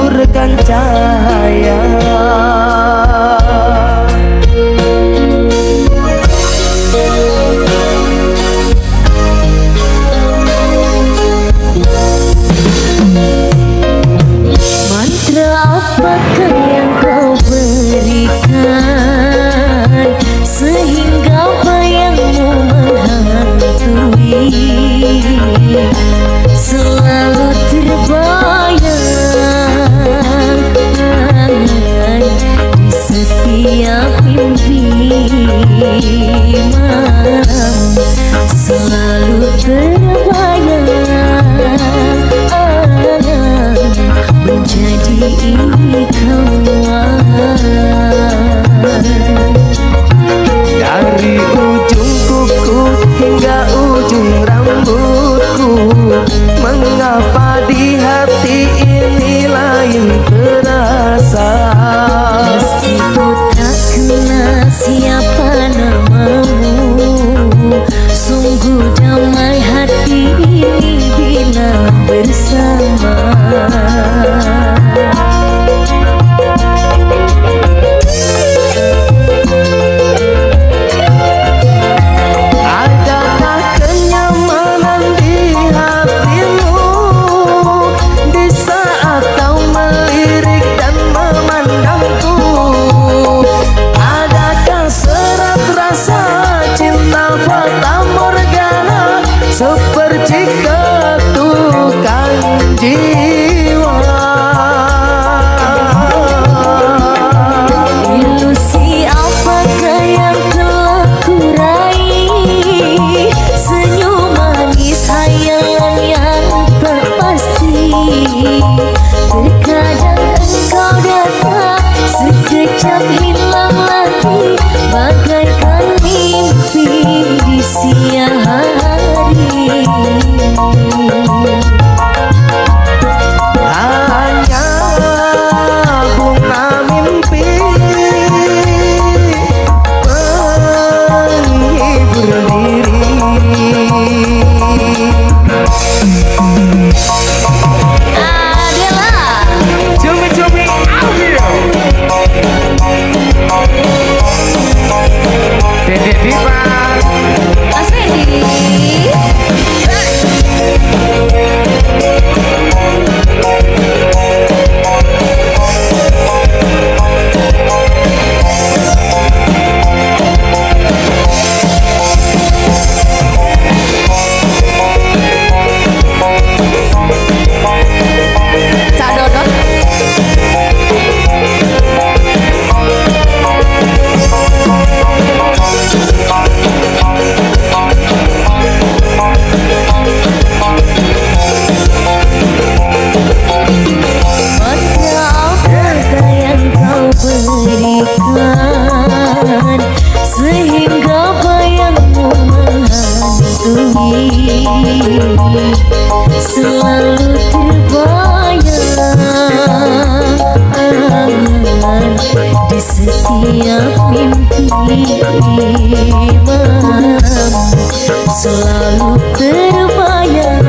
taburkan cahaya. Mantra apakah yang kau berikan sehingga bayangmu menghantui, selalu terbayang di setiap mimpi malam, selalu terbayang menjadi kawan. Dari ujung kuku hingga ujung rambutku, mengapa di hati ini lain terasa? Meski ku tak kenal siapa namamu, sungguh damai hati ini bila bersama. Adakah kenyamanan di hatimu di saat kau melirik dan memandangku? Adakah serat rasa cinta fata morgana seperti ketukan jiwa? Ilusi apakah yang telah kurai, senyum manis hayalan yang tak pasti. Terkadang engkau datang, sekejap hilang lagi, bagaikan mimpi di siang hari. Hanya bunga mimpi menghibur diri. Adalah Cumi-cumi audio Dede Dipa Mas Fendi. Cak Dodot. Mantra apakah yang kau berikan sehingga bayangmu menghantui, selalu terbayang di setiap mimpi malam, selalu terbayang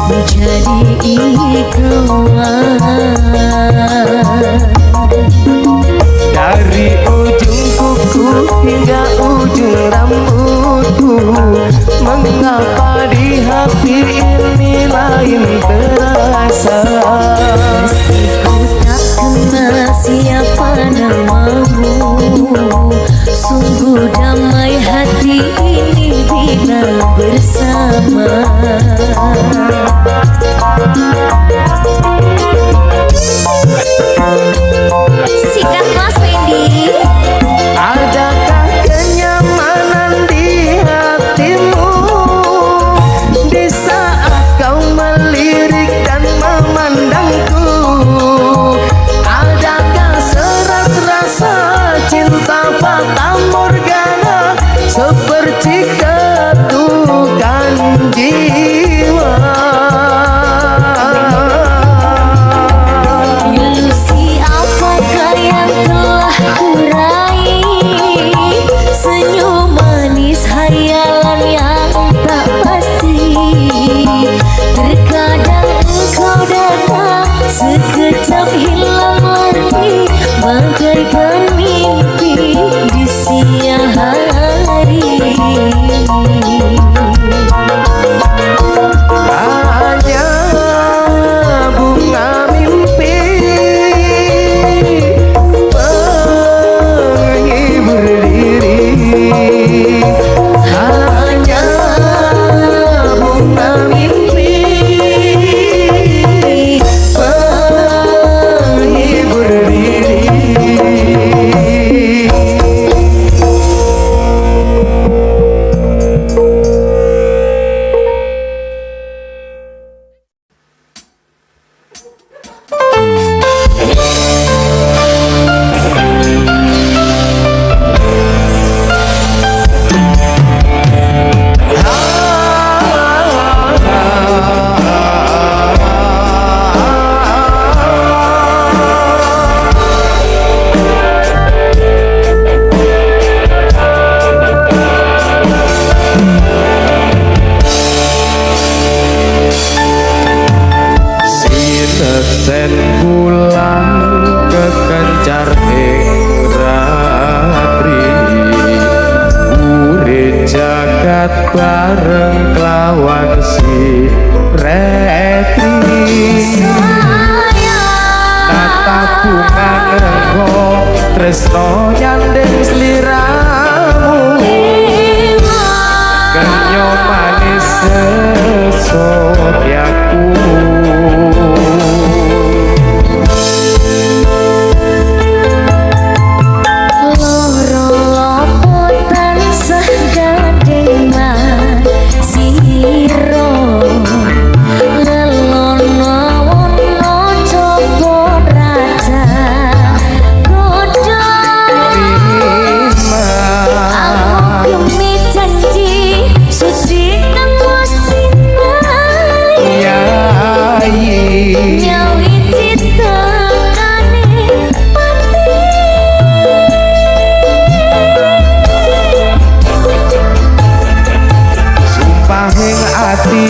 menjadi kawan. dari ujung kuku hingga ujung rambutku, mengapa di hati ini lain terasa? Meski ku tak kenal siapa namamu, sungguh damai hati ini bila bersama. Sikat Mas Fendi. Adakah kenyamanan di hatimu tresno nyandeng sliramu genyo manis sesotyaku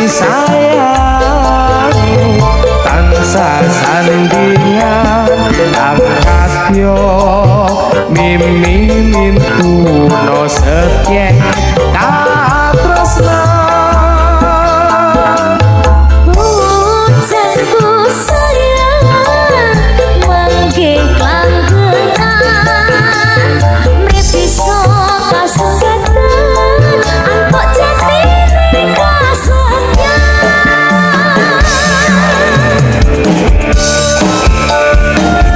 sayang tansah sandingan angkat yo mimi mintuno setyek katresna pujanku sayang mangke klanggenan mrepiso kasengatan angkok jatine kasenya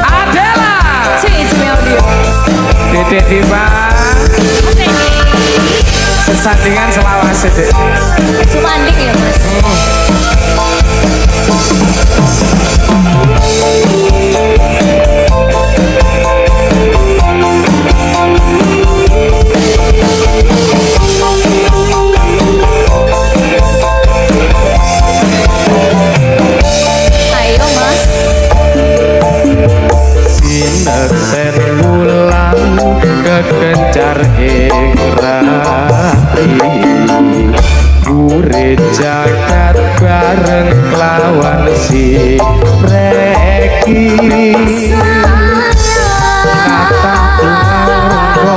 Adela Dedek Diva sesandingan selawase dek Sumanding ya mas. Ayo mas. sinek sen wulan kekencar ing rati gure jagat bareng lawan si reki kata tunarko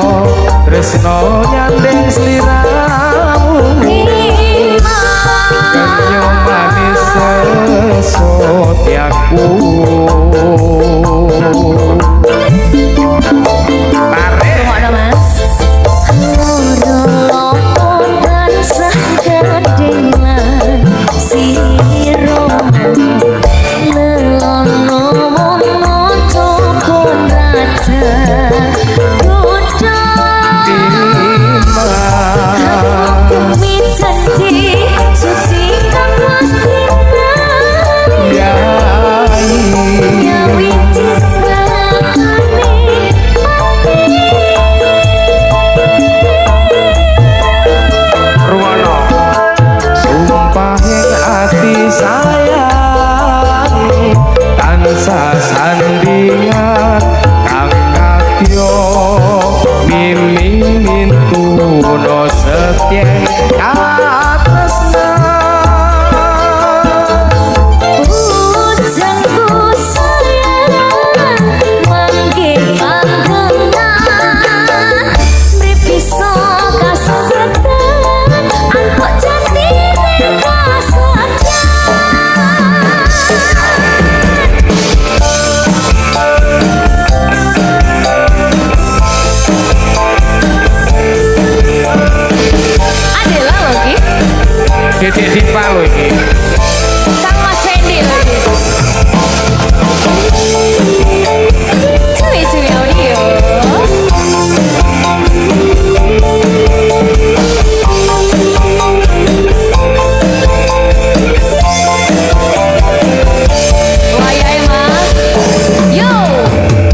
tresno nyandeng sliramu genyo manis sesotyaku Tunggu mas. Loropan sahadengan siro lelono mono cokon raja dodo kami janji suci kang wastinani nyawi cintakane Ruwono sumpahing ati sayang tansah sandingan kang kadya mimi mintuno setyek katresna pujanku sayang mangke klanggenan mripiso kasengatan angkok jatine kasenya Adela lho ki Dedek Diva lho iki Kang Mas Fendi lagi. Cuy audio. Wayahe mas. Yo.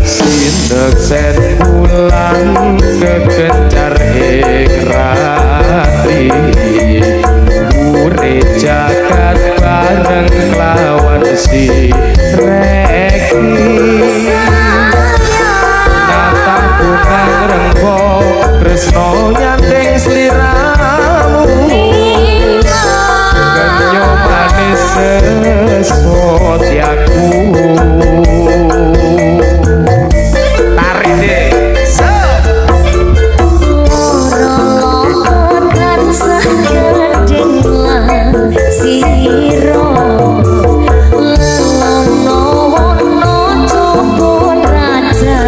sinek sen wulan kekencar ing rati gure jagat bareng lawan si reki natah kunang rengko tresno nyandeng sliramu genyo manis sesotyaku tarik deh Loropan sahadengan siro lelono wono cokon raja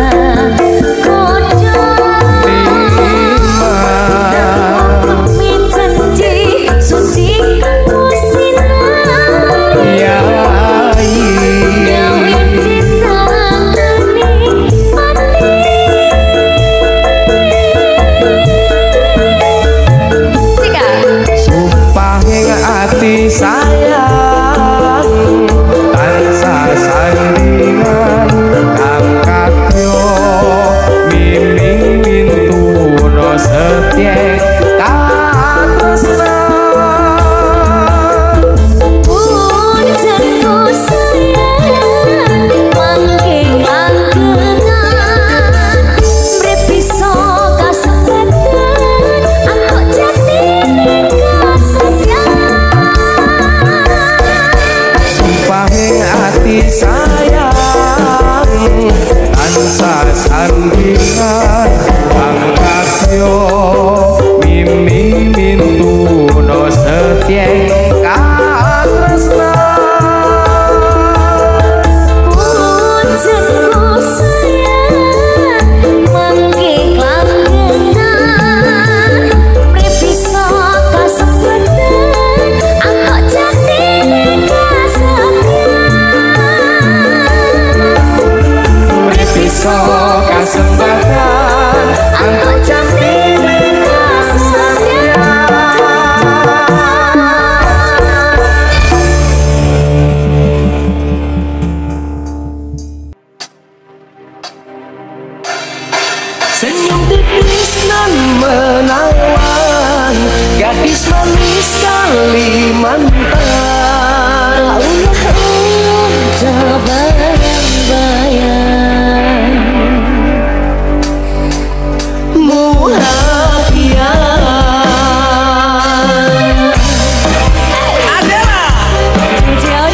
iso kasempatan angkot cantik senyum tipis nan menawan, gadis manis Kalimantan. Terbayang-bayang Muhafian adalah Jauh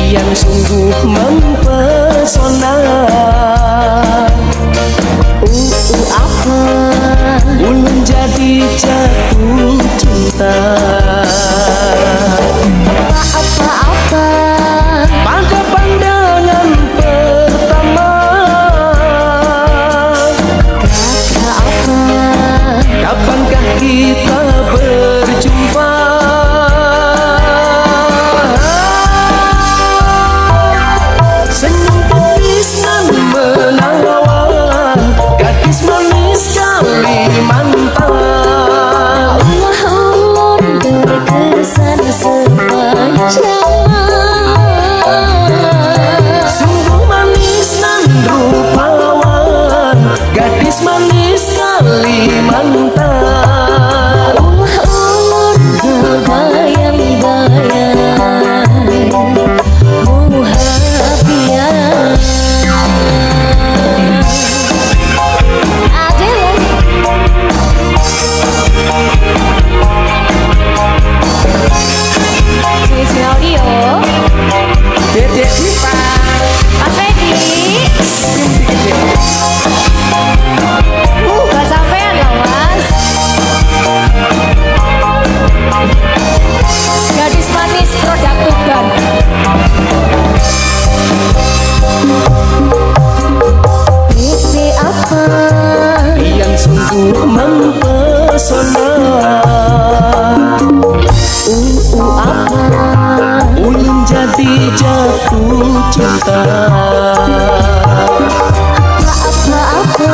yang sungguh mempesona. apa Ulun jadi jatuh cinta. apa Pada pandangan pertama, kata apa kapankah kita berjumpa? Senyum tipis dan menawan, gadis manis Kalimantan. ulun berkesan sepanjang Sungguh manis dan rupawan, gadis manis Kalimantan. ulun terbayang-bayang Muhafian Dedek Dipa Mas Fedi gak sampean loh mas. Gadis manis produk Tuban. Pipi apa Yang sungguh mempesona. apa Ulun jadi jatuh cinta. apa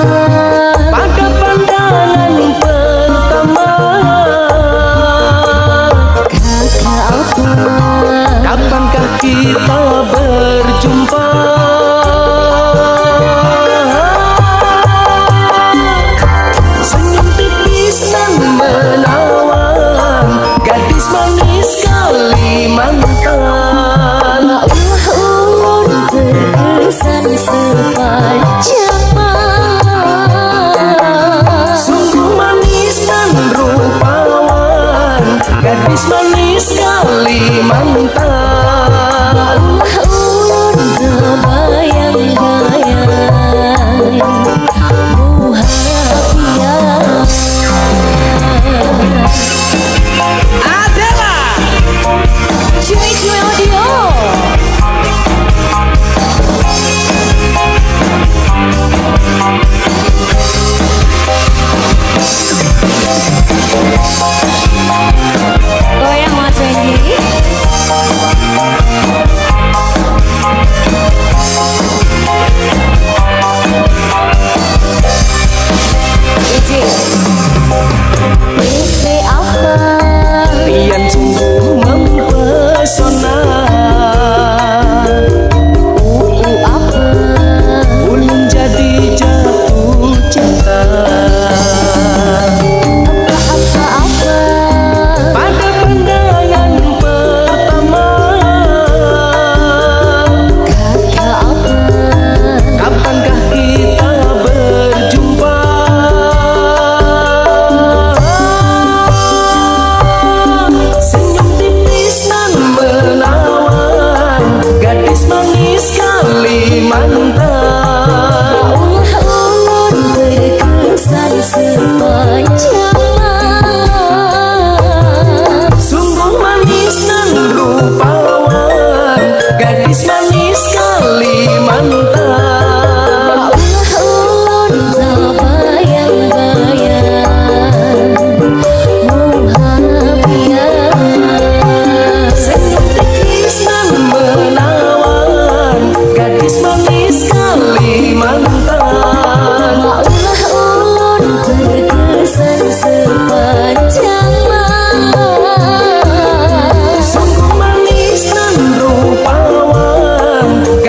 Pada pandangan pertama, kata apa kapankah kita berjumpa? Senyum tipis dan menawan, gadis manis Kalimantan. ulun terkesan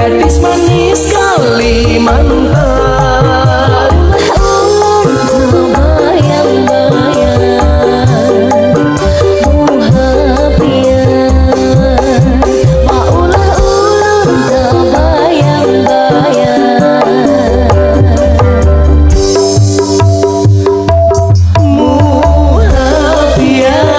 gadis manis Kalimantan. Ulun terbayang-bayang muhabian, maulah ulun terbayang-bayang. Muhabian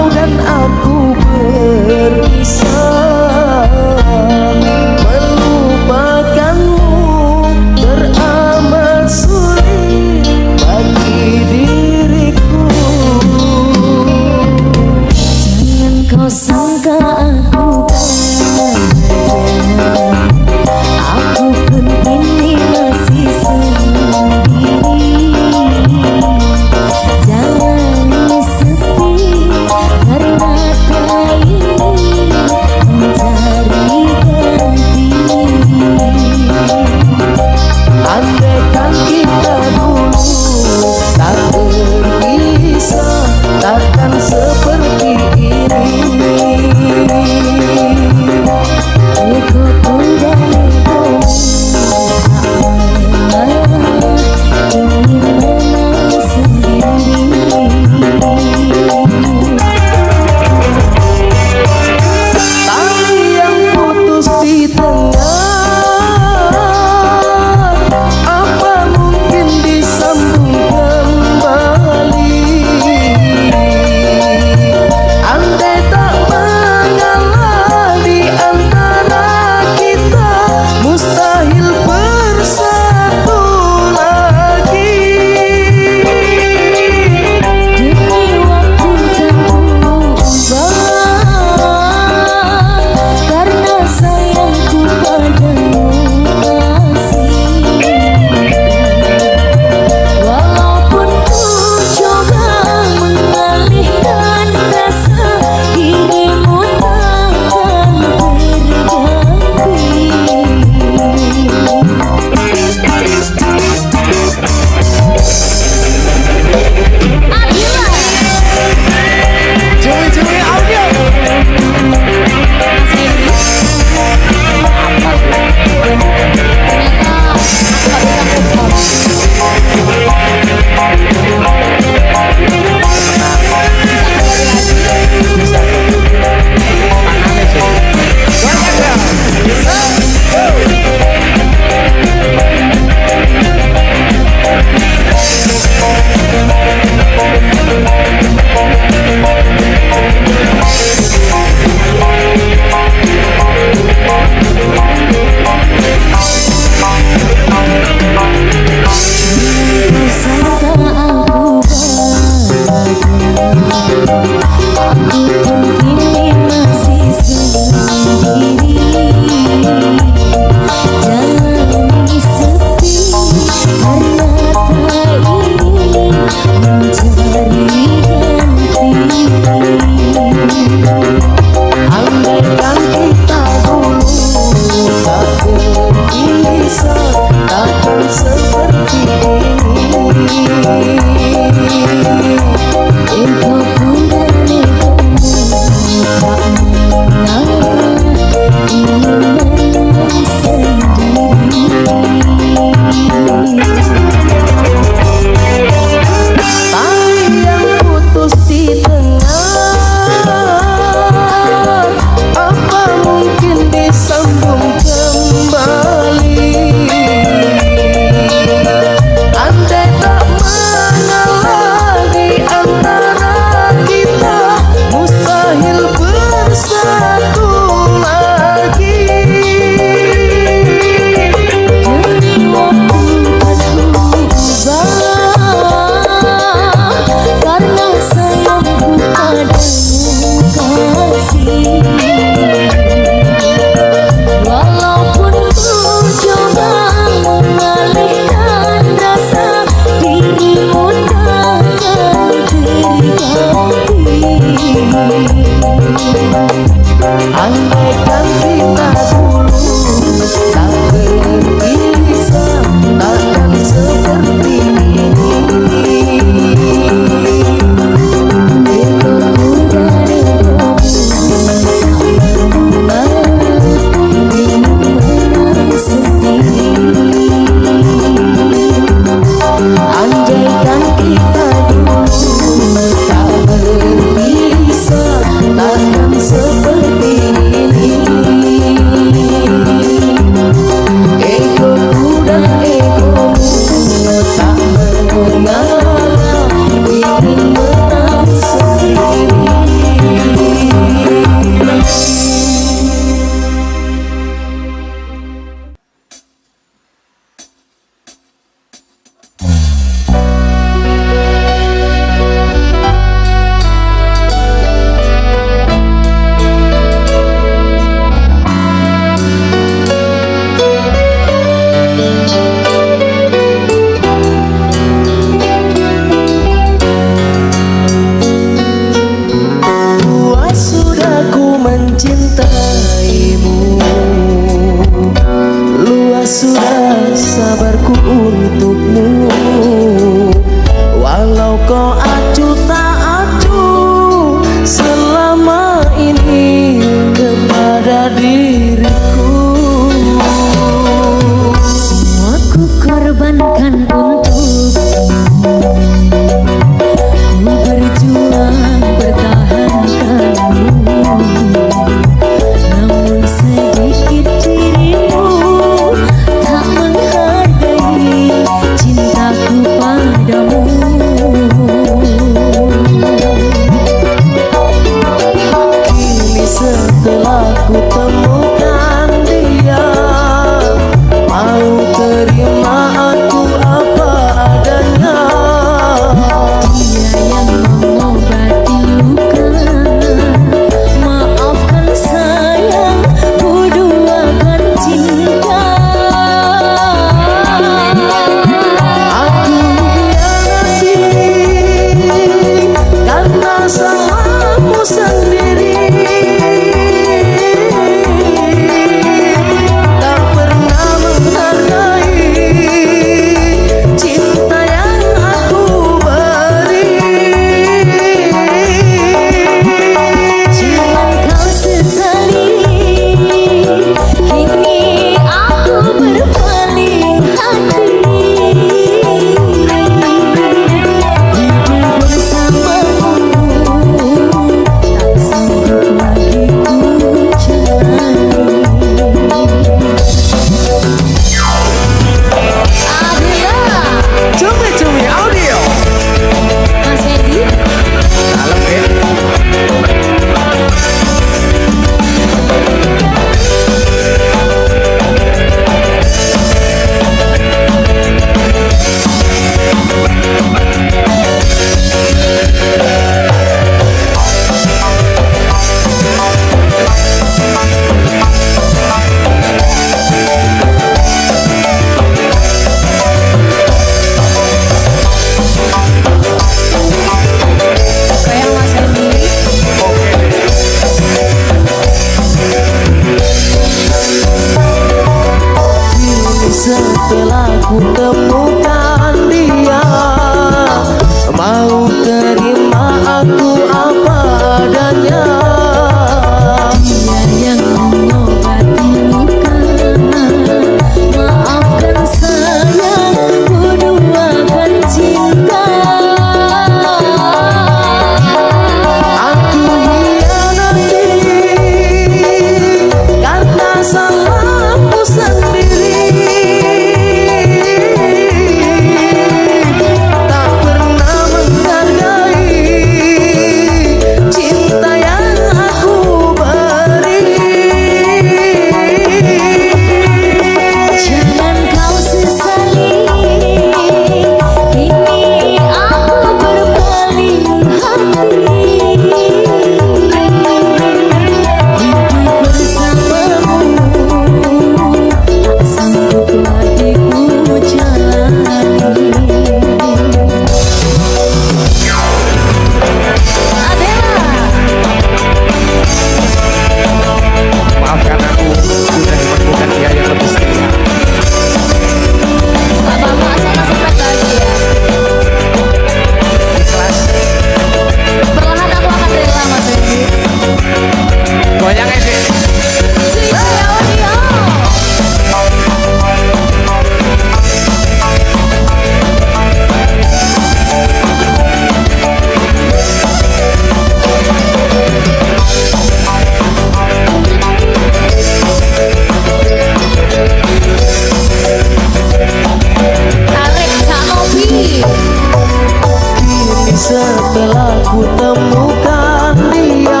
temukan dia,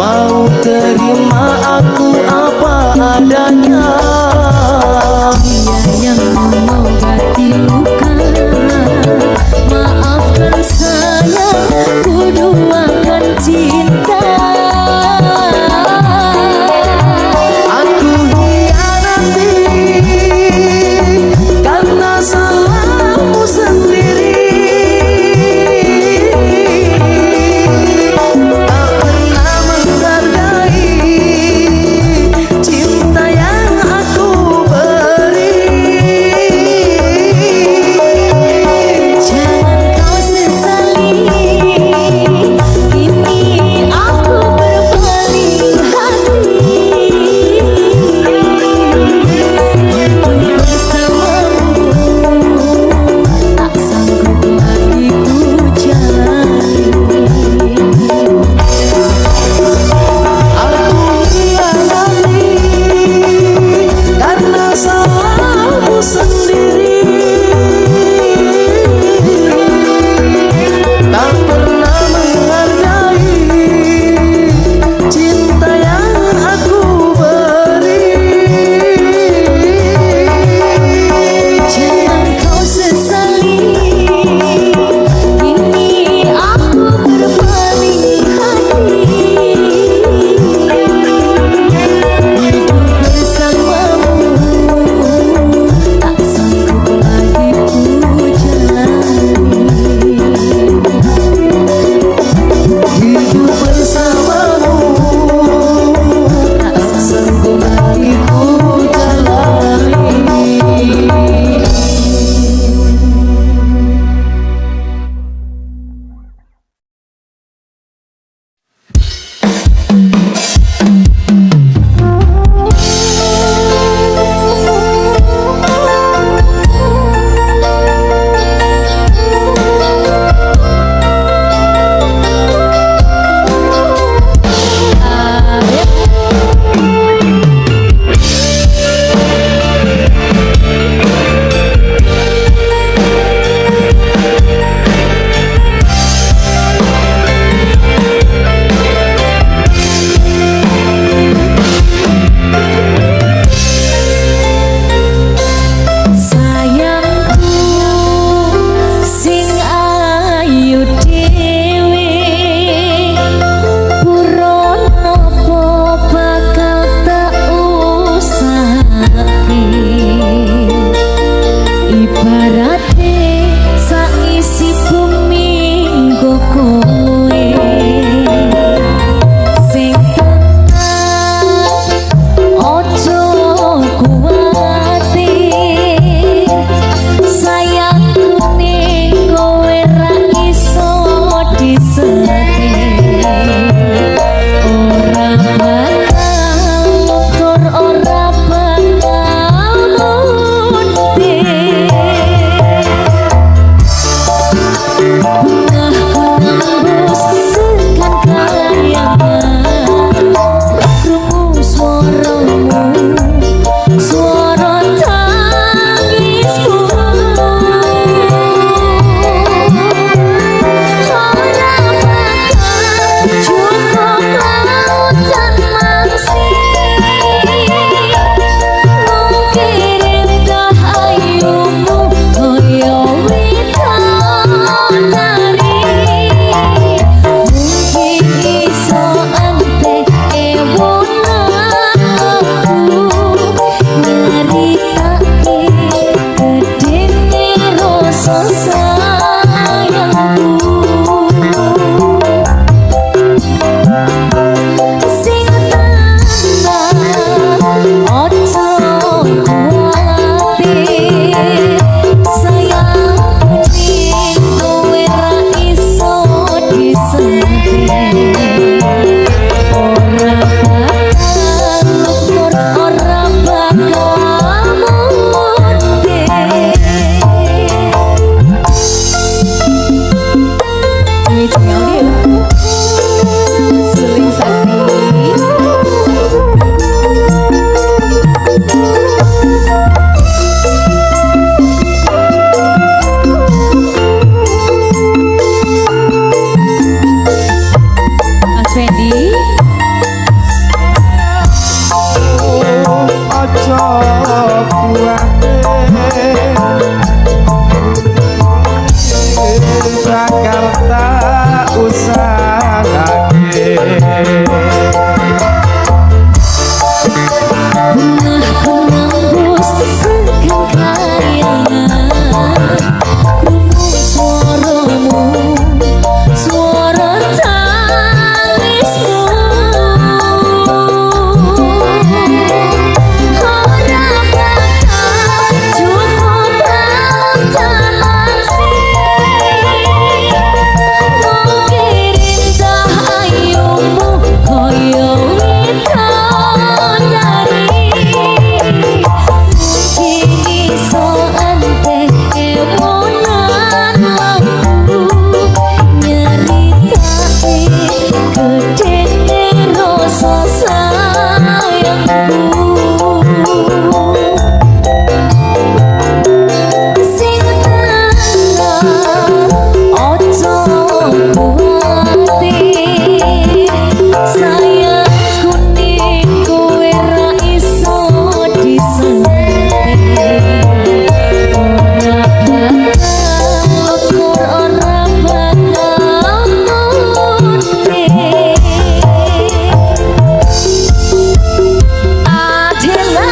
mau terima aku apa adanya. Dia yang mengobati luka, maafkan saya, ku doakan cinta. Aku hianati karena salahmu sendiri. Tak pernah menghargai cinta yang aku beri. Jangan kau sesali, kini aku berpaling hati. Hidup bersamamu tak sanggup lagi ku jalani. Aku hianati karena salahmu sendiri. Tak pernah menghargai cinta yang aku beri. Jangan kau sesali, kini aku berpaling hati. Hidup bersamamu tak sanggup lagi ku jalani. Hidup bersamamu tak sanggup lagi ku jalani. Sayangku sing ayu dhewe, purun nopo bakal tak usahake. Ibarate saisi bumi nggo kowe, sing tenang ojo kuwatir. Sayangku ning kowe ra iso disetir. Ora bakal mundur, ora bakal mundur. Bungaku nembus tekan kayangan, krungu swaramu, swara tangisku. Ora bakal cukup lautan mangsi, mungkirin tahayumu koyo witanari. tak usahake. Menembus tekan kayangan, krungu suaramu, suara tangismu. Ora bakal cukup lautan mungkin indah ayumu koyo widodari. Mungkin iso ante ewonan lampu nyeritake gedene rasa sayangku. Sing tenang ojo kuwati, sayangku ning kowe ra iso disenting. Ora bakal ukur, ora bakal munting. Adela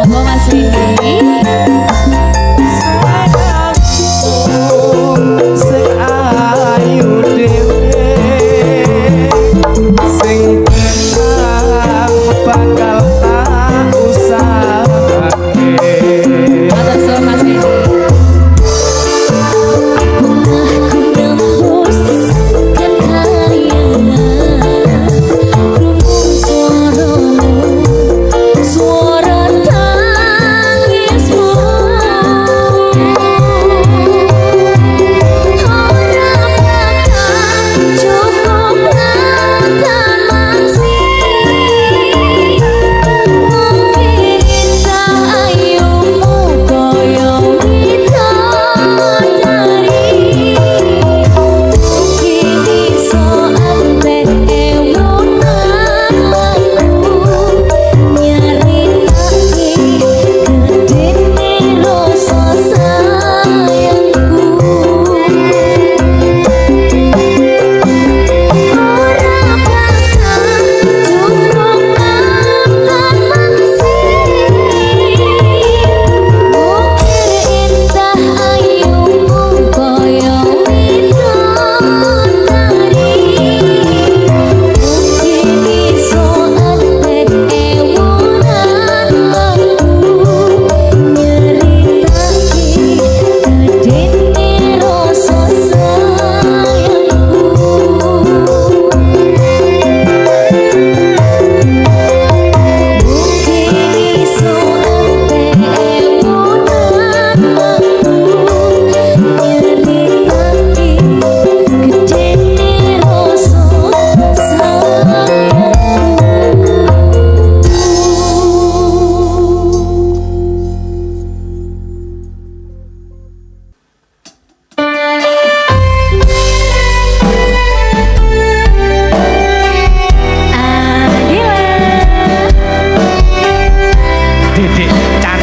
Monggo Mas Windy. Sing ayu dhewe sing tenang bakal tak usahake. Matur suwun Mas Windy. Menembus tekan kayangan, krungu suaramu, suara tangismu. Ora bakal cukup lautan mungkin indah ayumu koyo widodari. Mungkin iso ante ewonan lampu nyeritake gedene rasa sayangku. Ora bakal cukup lautan mungkin indah ayumu koyo widodari. Mungkin iso ante ewonan lampu nyeritake gedene rasa sayangku. Mungkin iso ante ewonan lampu nyeritake gedene rasa Dedek Can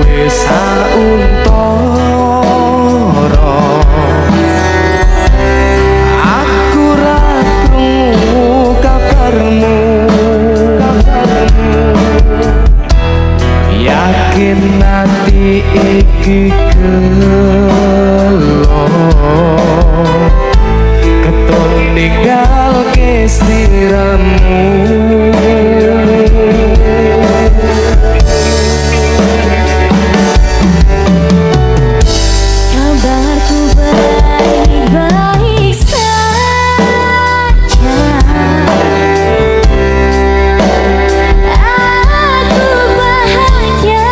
wis sauntara aku ra krungu kabarmu. Yakin ati iki gelo keton ninggalke sliramu. kabarku baik-baik saja. Aku bahagia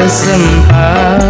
kesempatan.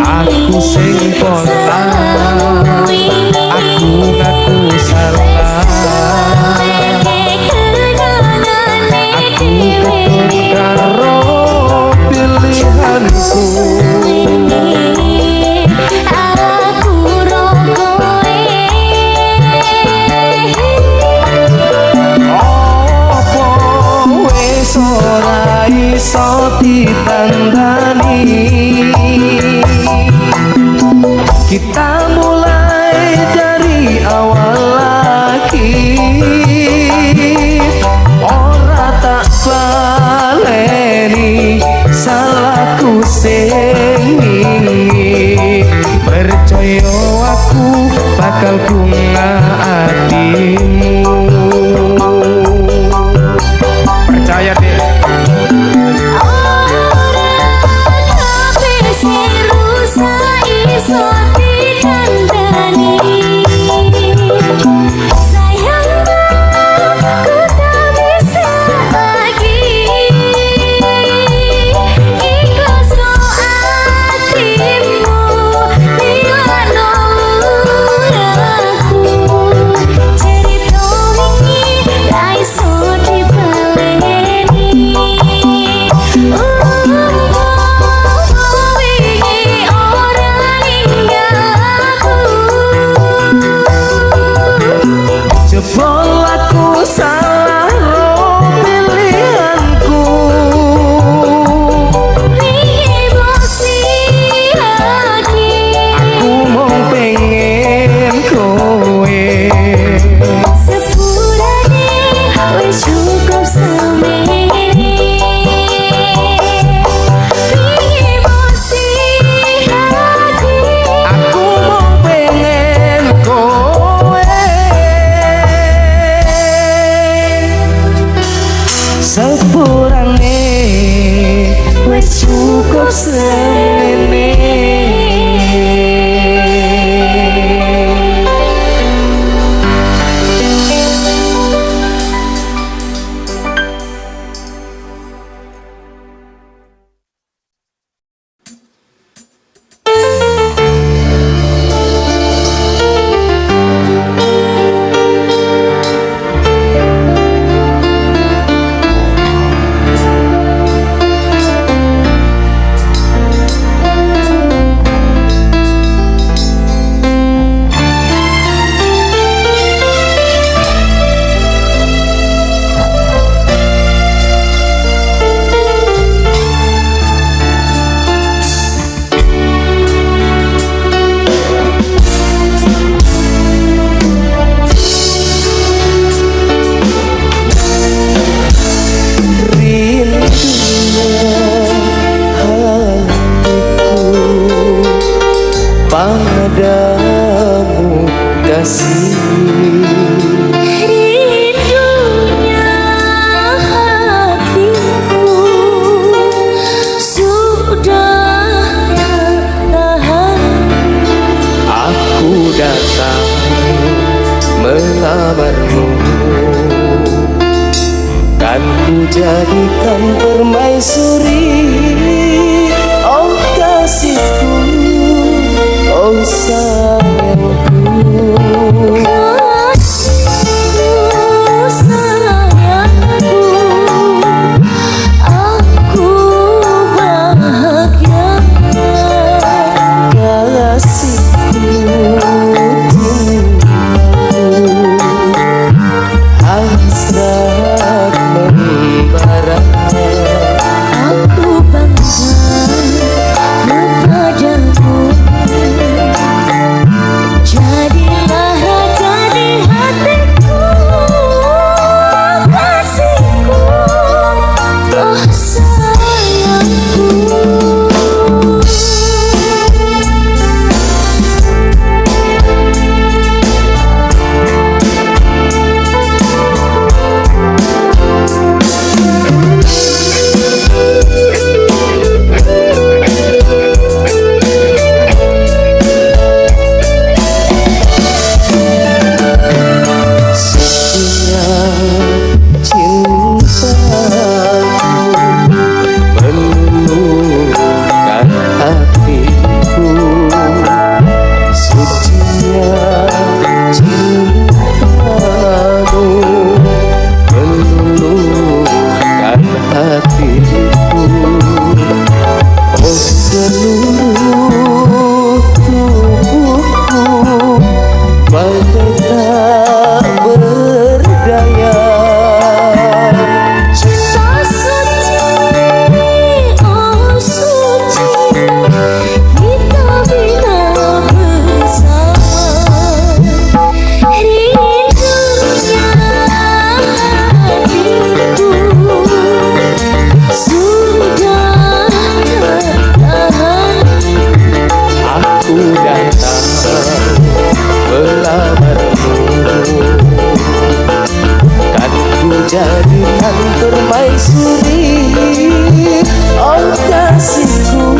Aku sing kontak, aku ngaku salah. Aku ketun karo pilihanku. Apa wis ora iso ditandani. Kita mulai dari awal lagi. Ora tak baleni salahku sing wingi. Percaya aku bakal bunga hatimu. Percaya deh. Jebol aku salah ro pilihanku. Emosi lagi. Aku mau pengen kowe. Sepurane wis cukup semene. Emosi lagi. Aku mau pengen kowe. Sepurane wis cukup semene. Padamu kasih. Rindunya hatiku sudah tak tahan. Aku datang melamarmu, kan ku jadikan permaisuri. Oh kasihku, oh sayangku. permaisuri. Oh kasihku,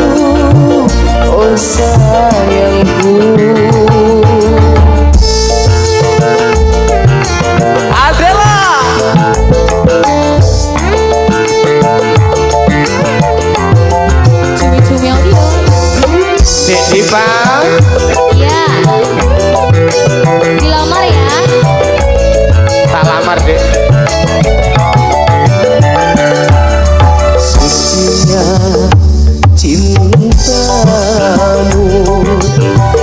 oh sayangku. Adela Cumi-cumi audio. Dek Diva, Ya. Dilamar ya. tak lamar dek. Sucinya cintamu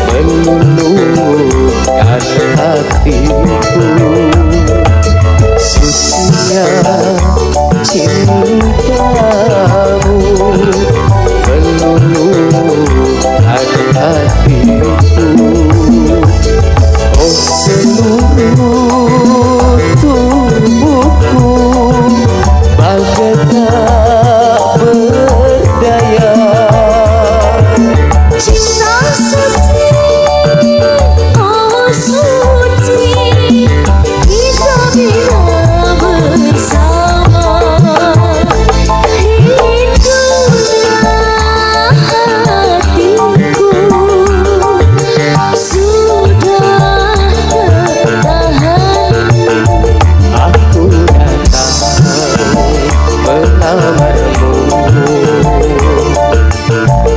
meluluhkan hatiku. Sucinya cintamu meluluhkan hatiku. Oh seluruh tubuhku bagai tak berdaya. Cinta suci, oh suci, kita bila bersama. Hiduplah hatiku, sudah tertahan. Aku datang melamarmu,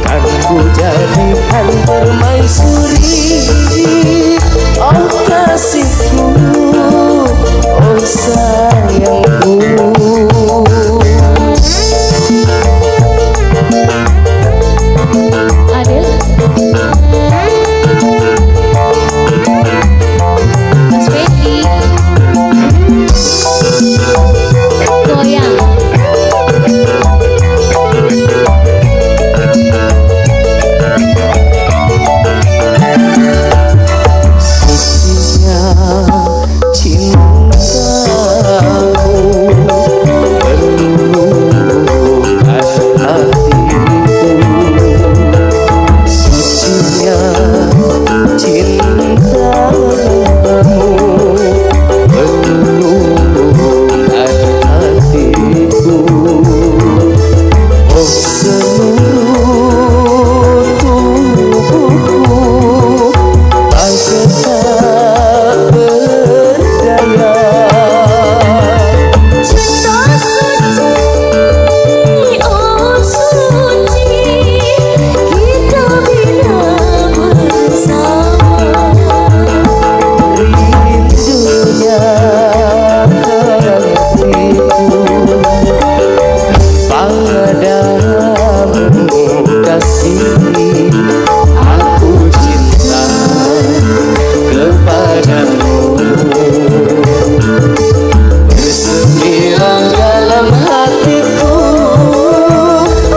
kan ku jadikan permaisuri. Oh kasihku, oh sayangku. Adel, Mas Fendi, goyang. Sucinya cintamu meluluhkan hatiku. Sucinya cintamu meluluhkan hatiku. Oh seluruh tubuhku bagai tak berdaya. Cinta suci, oh suci, kita bila bersama. Rindunya hatiku padamu kasih. Aku cinta kepadamu, bersemilang dalam hatiku.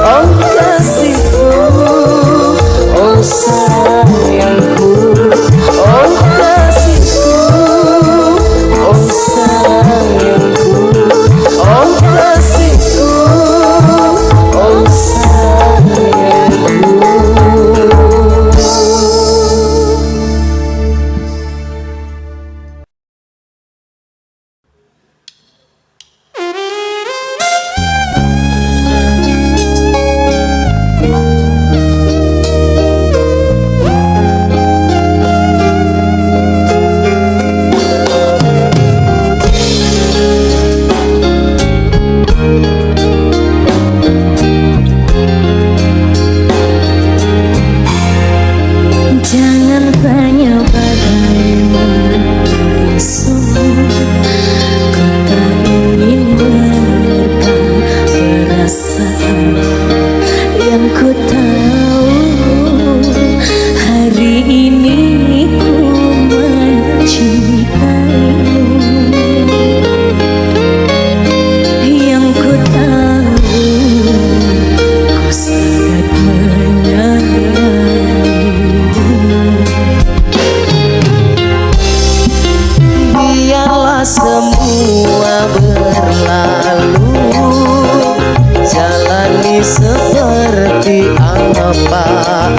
Oh kasihku, oh sayangku. Oh kasihku, oh sayangku. Oh kasihku, oh sayangku. Jangan tanya bagaimana sungguh ku tak ingin menerka perasaan yang ku tahu. Hari ini ku mencintaimu, yang ku tahu ku sangat menyayangimu. Biarlah semua berlalu, jalani seperti apa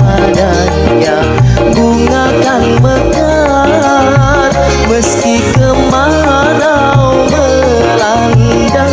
adanya. Bunga kan mekar meski kemarau melanda.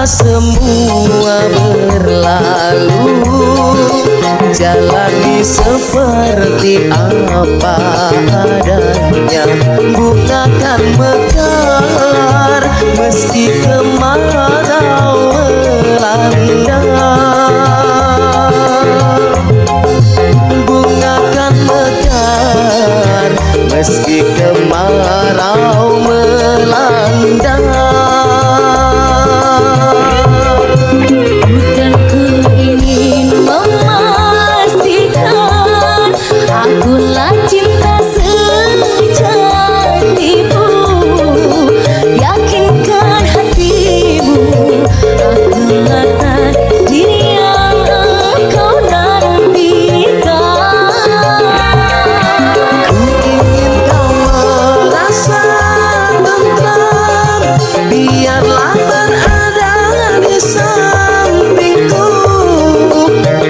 Biarlah semua berlalu, jalani seperti apa adanya. Bunga kan mekar meski kemarau melanda. Bunga kan mekar meski kemarau melanda. Bukan ku ingin memastikan akulah cinta sejatimu. Yakinkan hatimu akulah takdir yang engkau nantikan. Ku ingin kau merasa tentram, biarlah berada di sampingku,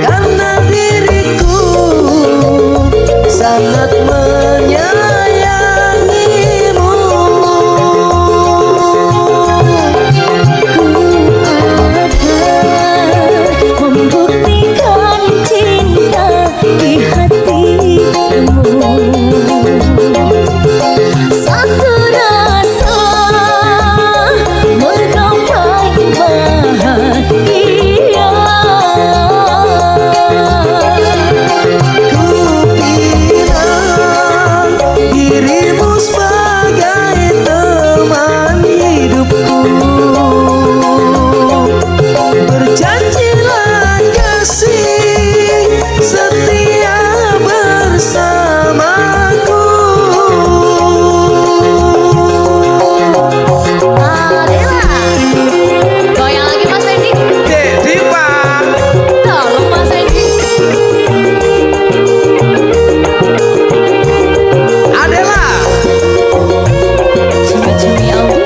karena diriku sangat menyayangimu. Ku akan membuktikan cinta di hatimu. Satu rasa menggapai bahagia. Ku bilang dirimu sebagai teman hidupku. Berjanjilah kasih setia bersamaku. Adela, goyang lagi Mas Fendi. Dek Diva, Tolong Mas Fendi. Adela. Cumi-cumi Audi.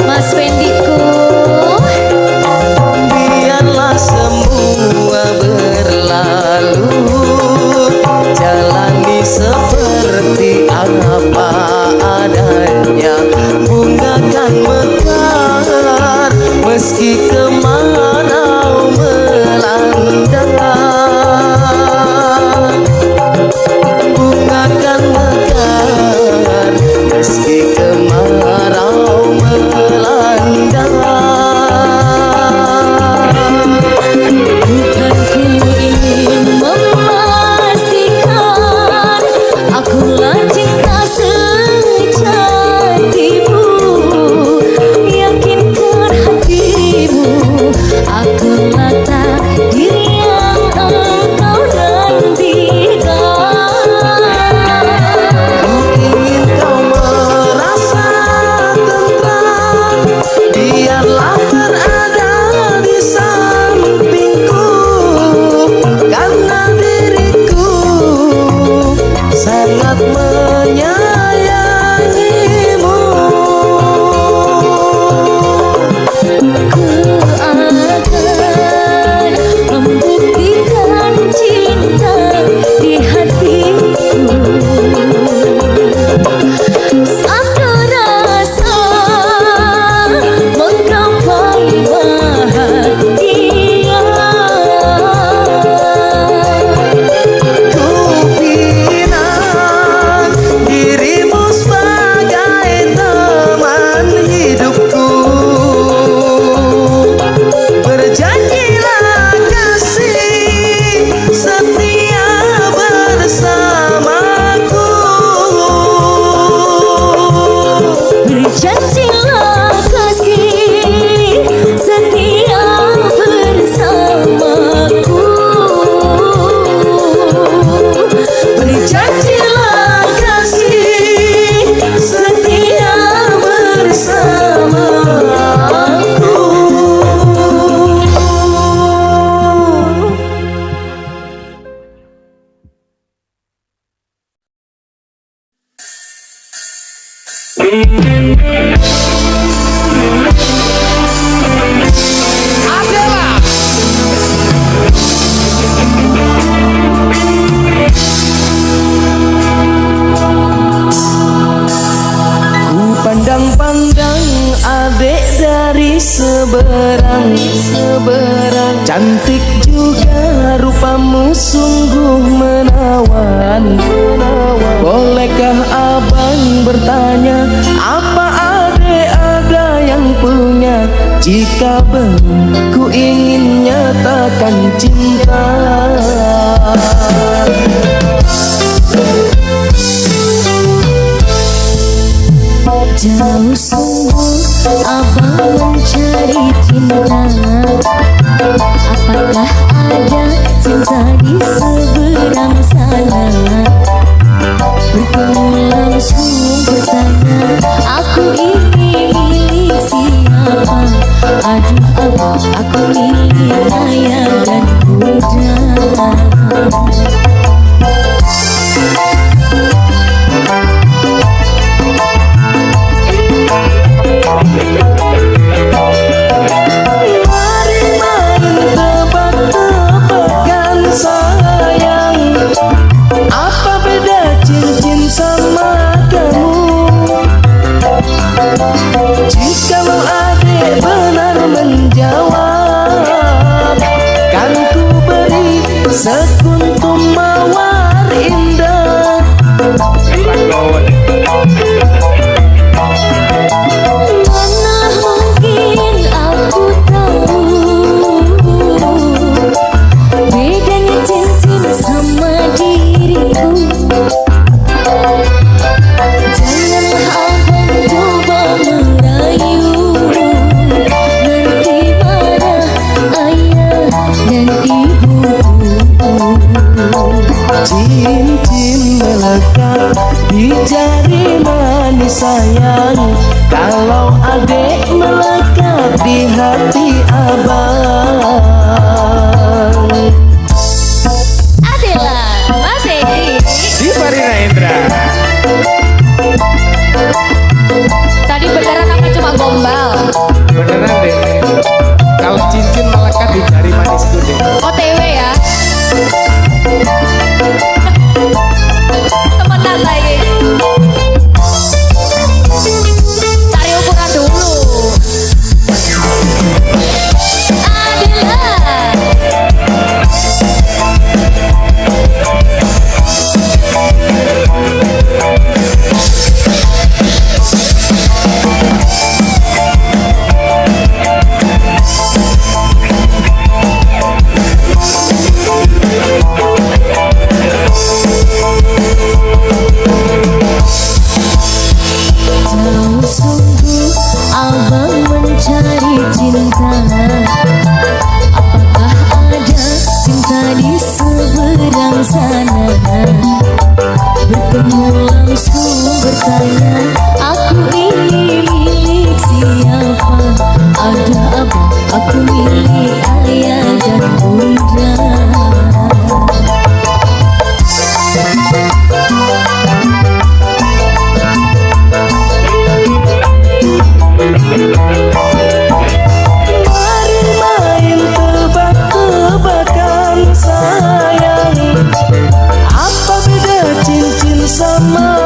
Mas Fendiku, Biarlah semua berlalu, jalani seperti apa adanya. Bunga kan mekar meski kemarau melanda. Bunga kan mekar meski kemarau melanda. bukan ku ingin memastikan akulah cinta sejatimu. Yakinkan hatimu Adalah ku pandang-pandang adek dari seberang, cantik juga rupamu sungguh menawan. Bolehkah abang bertanya, apa adek ada yang punya? Jika ku ingin nyatakan cinta. Jauh sungguh abang mencari cinta. Apakah ada cinta di seberang sana? Bertemu langsung bertanya, aku ini milik siapa? Aduh abang, aku milik ayah dan bunda. Jikalau adek benar menjawab, kan ku beri sekuntum mawar indah. Mana mungkin aku tahu bedanya cincin sama diriku. Janganlah abang coba merayu, nanti marah ayah dan ibu. Cincin melekat di jari manis sayang, kalau adek melekat di hati abang. Adalah Mas Edi. Di Farina Indra. Tadi beneran apa cuma gombal? Beneran deh, kalau cincin melekat di jari manisku deh. OTW ya. Temenan lagi. Cari ukuran dulu. Adalah jauh sungguh abang mencari cinta. Apakah ada cinta di seberang sana? Bertemu langsung bertanya, aku ini milik siapa? Ada abang, aku milik ayah dan bunda. Mari main tebak-tebakan sayang, apa beda cincin sama